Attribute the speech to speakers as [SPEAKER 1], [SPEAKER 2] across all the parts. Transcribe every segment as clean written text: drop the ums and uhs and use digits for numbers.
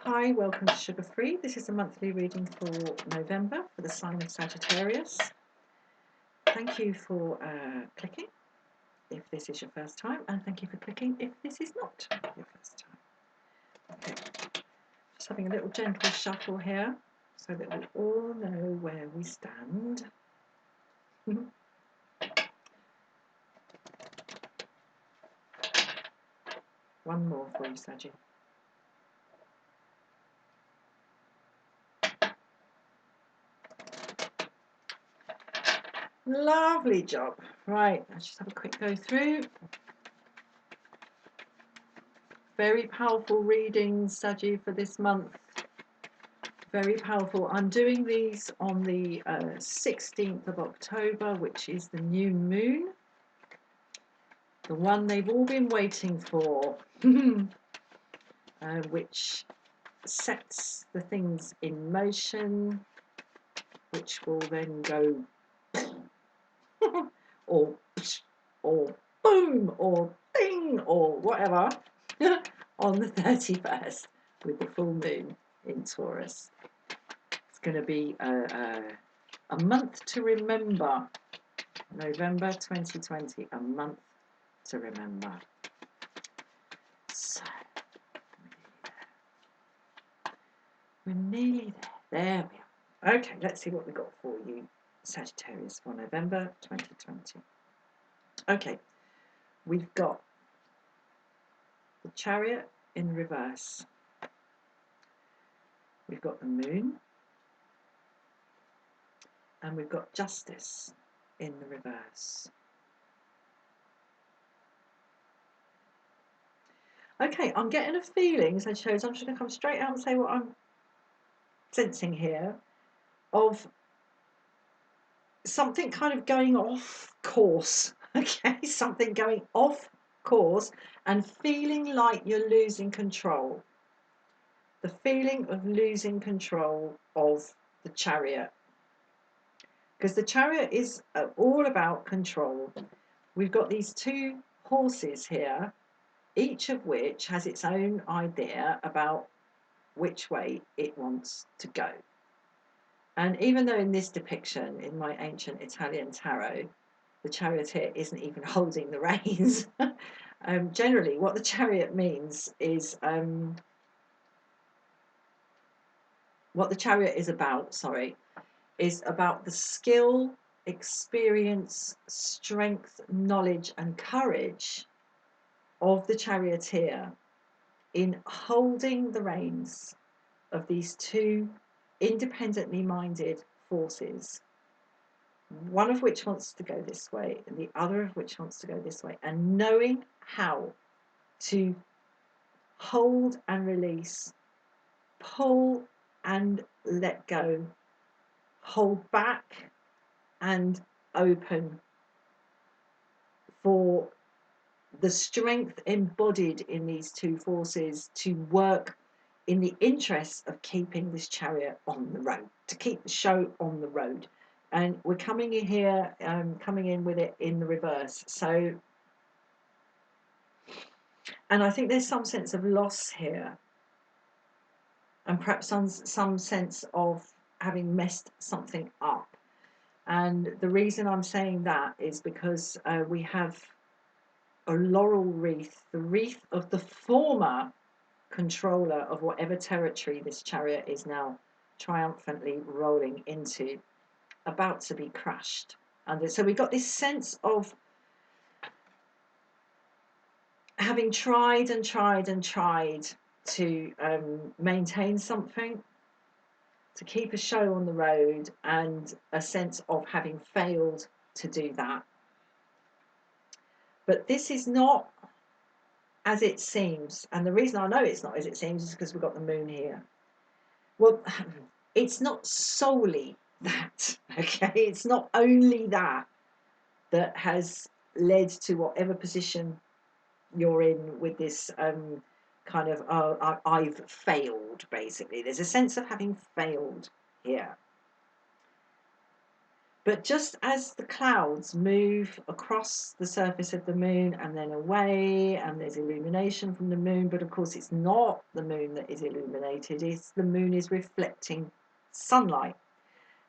[SPEAKER 1] Hi, welcome to Sugar Free. This is a monthly reading for November for the sign of Sagittarius. Thank you for clicking if this is your first time, and thank you for clicking if this is not your first time. Okay, just having a little gentle shuffle here so that we all know where we stand. One more for you, Saggy. Lovely job. Right, let's just have a quick go through. Very powerful readings, Saggy, for this month. Very powerful. I'm doing these on the 16th of October, which is the new moon. The one they've all been waiting for, which sets the things in motion, which will then go or boom or bing or whatever on the 31st with the full moon in Taurus. It's going to be a month to remember. November 2020, a month to remember. So, we're nearly there. There we are. Okay, let's see what we got for you, Sagittarius, for November 2020. Okay, we've got the Chariot in reverse. We've got the Moon. And we've got Justice in the reverse. Okay, I'm getting a feeling, Sagittarius, I'm just going to come straight out and say what I'm sensing here, of something kind of going off course, okay? Something going off course and feeling like you're losing control. The feeling of losing control of the Chariot. Because the Chariot is all about control. We've got these two horses here, each of which has its own idea about which way it wants to go. And even though in this depiction, in my ancient Italian tarot, the charioteer isn't even holding the reins, generally what the chariot means is, what the chariot is about, is about the skill, experience, strength, knowledge and courage of the charioteer in holding the reins of these two independently minded forces, one of which wants to go this way and the other of which wants to go this way, and knowing how to hold and release, pull and let go, hold back and open, for the strength embodied in these two forces to work in the interest of keeping this chariot on the road, to keep the show on the road. And we're coming in here, coming in with it in the reverse. So, and I think there's some sense of loss here, and perhaps some sense of having messed something up. And the reason I'm saying that is because we have a laurel wreath, the wreath of the former controller of whatever territory this chariot is now triumphantly rolling into, about to be crushed. And so we got this sense of having tried and tried and tried to maintain something, to keep a show on the road, and a sense of having failed to do that. But this is not as it seems, and the reason I know it's not as it seems is because we've got the moon here. Well, it's not solely that, okay? It's not only that has led to whatever position you're in with this kind of I've failed, basically. There's a sense of having failed here. But just as the clouds move across the surface of the moon and then away, and there's illumination from the moon, but of course it's not the moon that is illuminated, it's the moon is reflecting sunlight.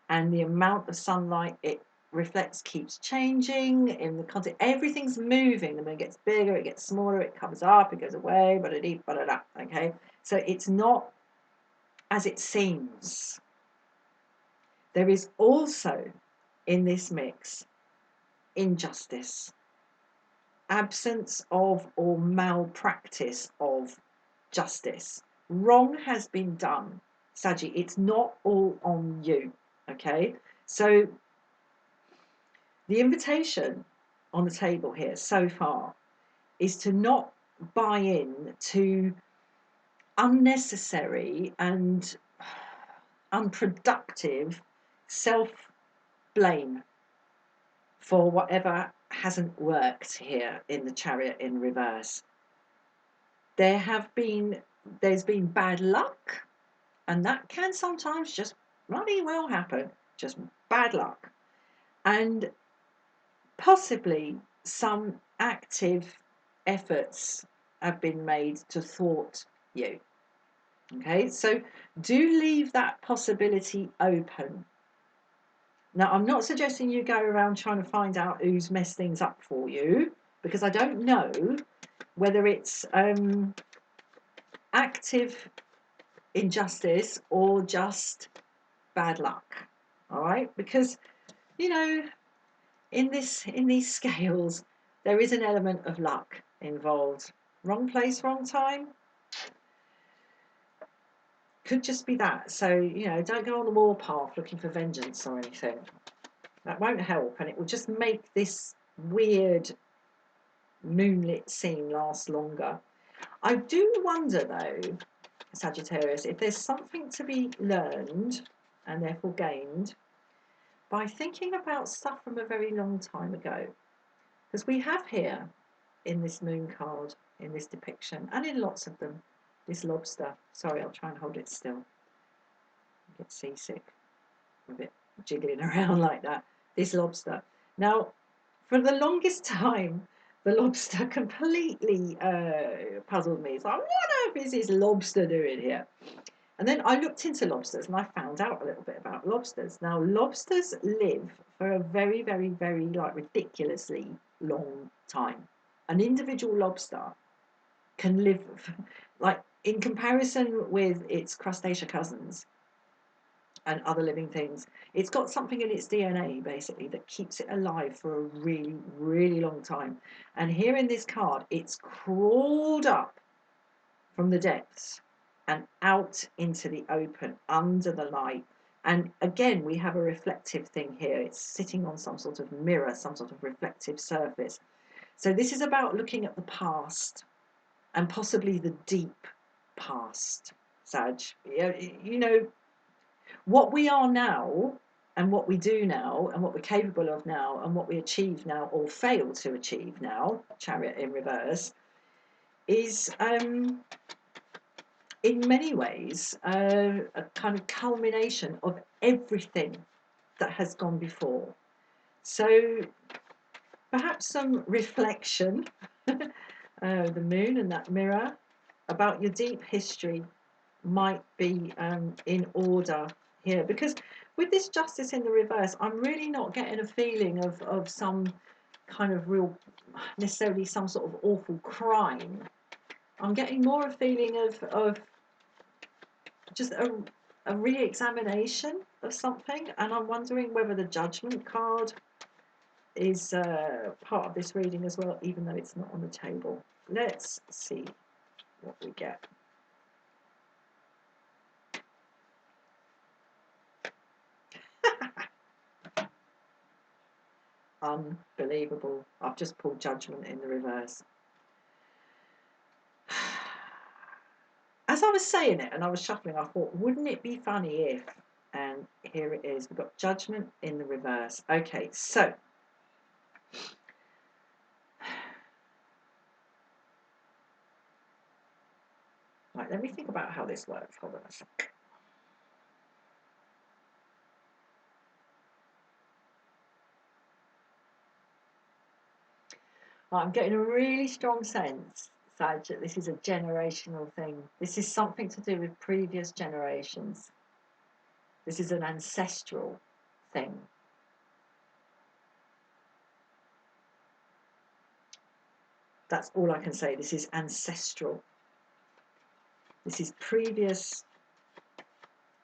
[SPEAKER 1] And the amount of sunlight it reflects keeps changing in the context. Everything's moving. The moon gets bigger, it gets smaller, it comes up, it goes away, okay? So it's not as it seems. There is also in this mix injustice, absence of or malpractice of justice. Wrong has been done, Saggy. It's not all on you, okay? So the invitation on the table here so far is to not buy in to unnecessary and unproductive self-blame for whatever hasn't worked here in the Chariot in reverse. There's been bad luck, and that can sometimes just bloody well happen, just bad luck. And possibly some active efforts have been made to thwart you. Okay, so do leave that possibility open. Now, I'm not suggesting you go around trying to find out who's messed things up for you, because I don't know whether it's active injustice or just bad luck. All right, because you know, in these scales, there is an element of luck involved. Wrong place, wrong time. Could just be that. So, you know, don't go on the warpath looking for vengeance or anything. That won't help, and it will just make this weird moonlit scene last longer. I do wonder, though, Sagittarius, if there's something to be learned and therefore gained by thinking about stuff from a very long time ago. Because we have here in this moon card, in this depiction, and in lots of them, this lobster. Sorry, I'll try and hold it still. I get seasick. I'm a bit jiggling around like that. This lobster. Now, for the longest time, the lobster completely puzzled me. It's like, what on earth is this lobster doing here? And then I looked into lobsters and I found out a little bit about lobsters. Now, lobsters live for a very, very, very, like, ridiculously long time. An individual lobster can live, like, in comparison with its crustacea cousins and other living things, it's got something in its DNA, basically, that keeps it alive for a really, really long time. And here in this card, it's crawled up from the depths and out into the open, under the light. And again, we have a reflective thing here. It's sitting on some sort of mirror, some sort of reflective surface. So this is about looking at the past, and possibly the deep past, Sag. You know, what we are now, and what we do now, and what we're capable of now, and what we achieve now, or fail to achieve now, Chariot in reverse, is in many ways, a kind of culmination of everything that has gone before. So perhaps some reflection, the moon and that mirror, about your deep history might be in order here. Because with this justice in the reverse, I'm really not getting a feeling of some kind of real, necessarily some sort of awful crime. I'm getting more a feeling of just a re-examination of something, and I'm wondering whether the Judgment card is part of this reading as well, even though it's not on the table. Let's see what we get. Unbelievable. I've just pulled Judgment in the reverse. As I was saying it and I was shuffling, I thought, wouldn't it be funny if, and here it is, we've got Judgment in the reverse. Okay, so right, let me think about how this works. Hold on a sec. I'm getting a really strong sense, Sag, that this is a generational thing. This is something to do with previous generations. This is an ancestral thing. That's all I can say. This is ancestral. This is previous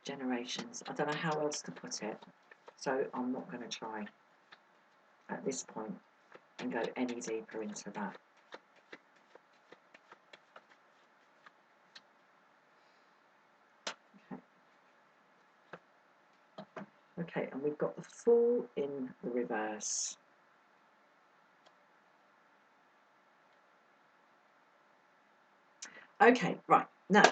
[SPEAKER 1] generations. I don't know how else to put it. So I'm not going to try at this point and go any deeper into that. Okay, and we've got the Fool in the reverse. Okay, right, now,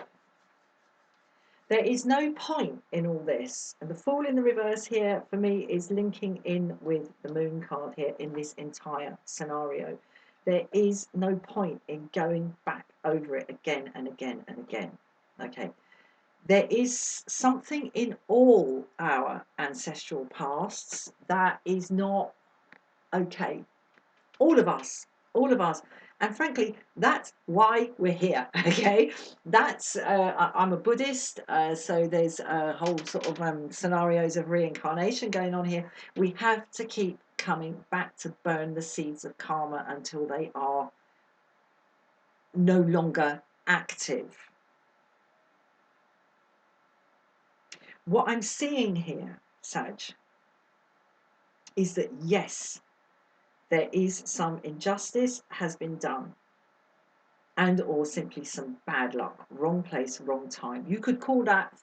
[SPEAKER 1] there is no point in all this. And the Fool in the reverse here, for me, is linking in with the Moon card here in this entire scenario. There is no point in going back over it again and again and again, okay? There is something in all our ancestral pasts that is not okay. All of us, all of us. And frankly, that's why we're here, okay? That's, I'm a Buddhist, so there's a whole sort of scenarios of reincarnation going on here. We have to keep coming back to burn the seeds of karma until they are no longer active. What I'm seeing here, Sag, is that yes, there is some injustice has been done, and or simply some bad luck, wrong place, wrong time. You could call that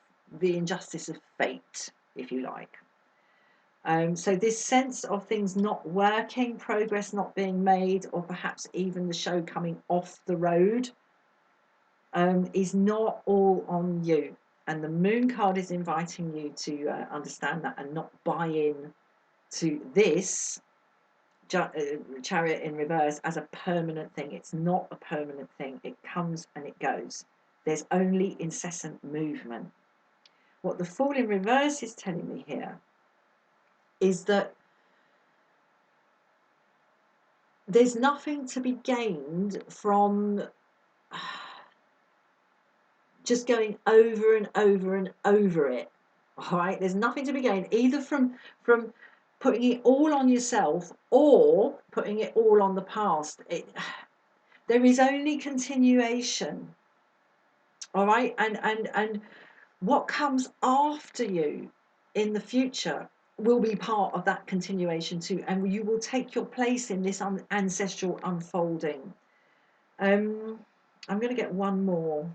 [SPEAKER 1] the injustice of fate, if you like. So this sense of things not working, progress not being made, or perhaps even the show coming off the road, is not all on you. And the Moon card is inviting you to understand that and not buy in to this Chariot in reverse as a permanent thing. It's not a permanent thing. It comes and it goes. There's only incessant movement. What the Fool in reverse is telling me here is that there's nothing to be gained from just going over and over and over it. All right, there's nothing to be gained either from putting it all on yourself or putting it all on the past. There is only continuation. All right, and what comes after you in the future will be part of that continuation too, and you will take your place in this ancestral unfolding. I'm going to get one more.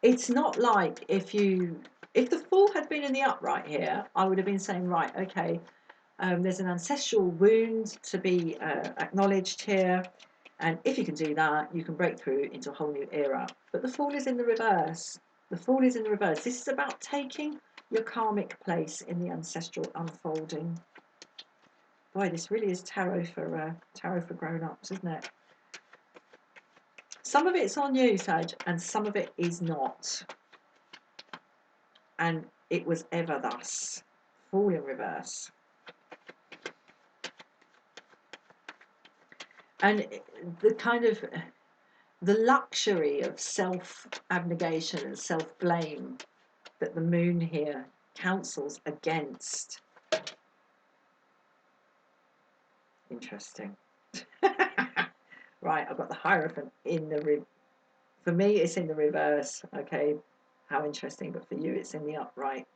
[SPEAKER 1] It's not like if the Fool had been in the upright here, I would have been saying, right, okay, there's an ancestral wound to be acknowledged here, and if you can do that, you can break through into a whole new era. But the Fool is in the reverse. The Fool is in the reverse. This is about taking your karmic place in the ancestral unfolding. Boy, this really is tarot for grown-ups, isn't it? Some of it's on you, Sag, and some of it is not. And it was ever thus. Fool in reverse. And the kind of the luxury of self-abnegation and self-blame that the Moon here counsels against. Interesting. Right, I've got the Hierophant in the for me it's in the reverse. Okay, how interesting, but for you it's in the upright.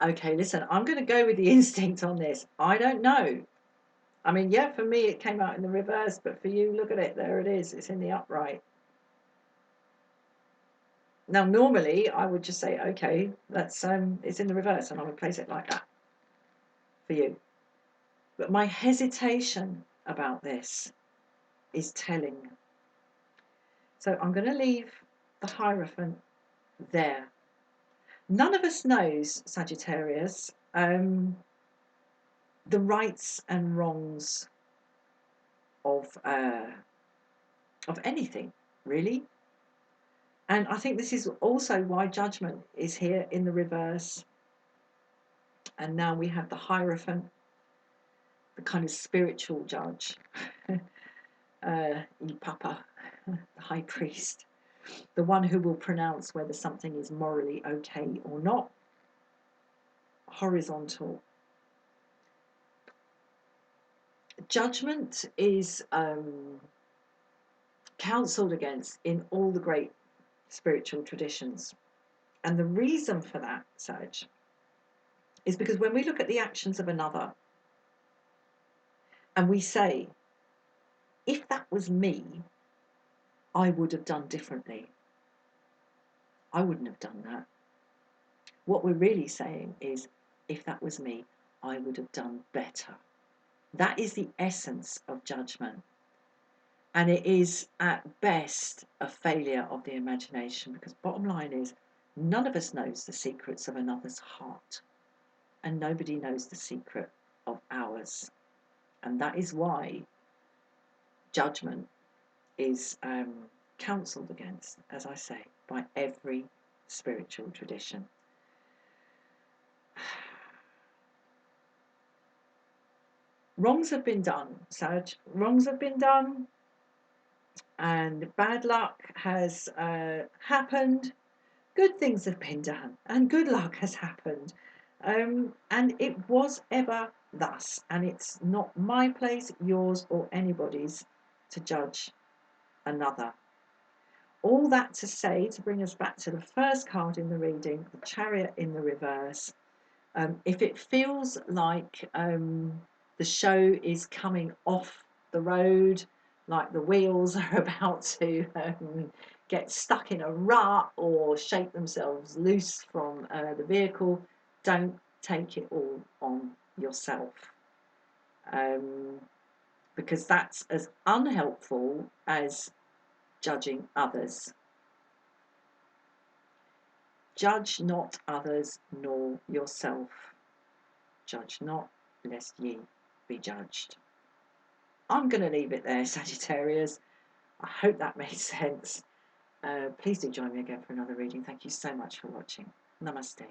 [SPEAKER 1] Okay, listen, I'm going to go with the instinct on this. I don't know. I mean, yeah, for me it came out in the reverse, but for you, look at it, there it is, it's in the upright. Now, normally I would just say, okay, that's it's in the reverse, and I would place it like that for you. But my hesitation about this is telling. So I'm going to leave the Hierophant there. None of us knows, Sagittarius, the rights and wrongs of anything, really. And I think this is also why Judgment is here in the reverse. And now we have the Hierophant, the kind of spiritual judge, Papa, the high priest, the one who will pronounce whether something is morally okay or not. Horizontal. Judgment is counselled against in all the great spiritual traditions. And the reason for that, Sag, is because when we look at the actions of another and we say, if that was me, I would have done differently. I wouldn't have done that. What we're really saying is, if that was me, I would have done better. That is the essence of judgment. And it is at best a failure of the imagination, because bottom line is, none of us knows the secrets of another's heart, and nobody knows the secret of ours. And that is why judgment is counselled against, as I say, by every spiritual tradition. Wrongs have been done, Sag. Wrongs have been done, and bad luck has happened. Good things have been done, and good luck has happened. And it was ever thus, and it's not my place, yours, or anybody's to judge another. All that to say, to bring us back to the first card in the reading, the Chariot in the reverse. If it feels like the show is coming off the road, like the wheels are about to get stuck in a rut or shake themselves loose from the vehicle, don't take it all on yourself, because that's as unhelpful as judging others. Judge not others nor yourself. Judge not, lest ye be judged. I'm going to leave it there, Sagittarius. I hope that made sense. Please do join me again for another reading. Thank you so much for watching. Namaste.